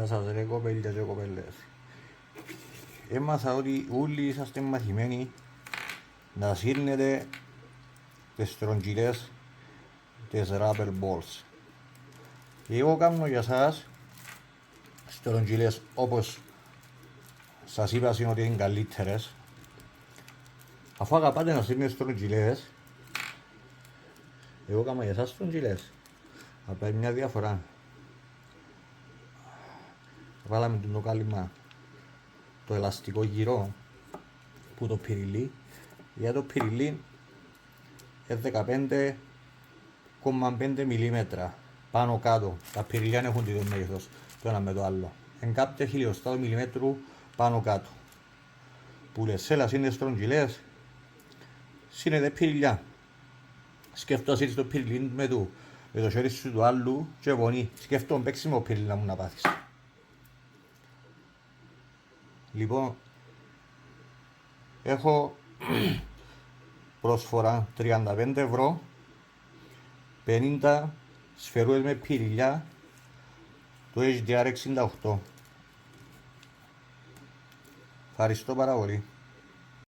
Γεια σας ρε κοπέλια και κοπέλες. Έμαθα ότι όλοι είσαστε μαθημένοι να σύρνετε τις στρογγυλές τις rubber balls. Εγώ κάνω για σας στρογγυλές όπως σας είπα ότι είναι καλύτερες. Αφού αγαπάτε να σύρνετε στρογγυλές, εγώ κάνω για σας στρογγυλές. Απλά μια διαφορά. Βάλαμε το κάλυμα το ελαστικό γυρό που το πυριλί. Για το πυριλί 15,5 μιλίμετρα πάνω κάτω. Τα πυριλιά έχουν το μέγεθος το ένα με το άλλο. Εν κάποια χιλιοστά μιλιμέτρου πάνω κάτω. Που λες σέλας είναι στρογγυλές, σύνεται πυριλιά. Σκέφτομαι έτσι το πυριλί με το χέρι σου του άλλου και πονεί. Σκέφτομαι παίξιμο πυριλί να μου να πάθεις. Λοιπόν, έχω προσφορά 35 ευρώ, 50 σφαιρούες με πυριλιά, το HDR 68. Ευχαριστώ πάρα πολύ.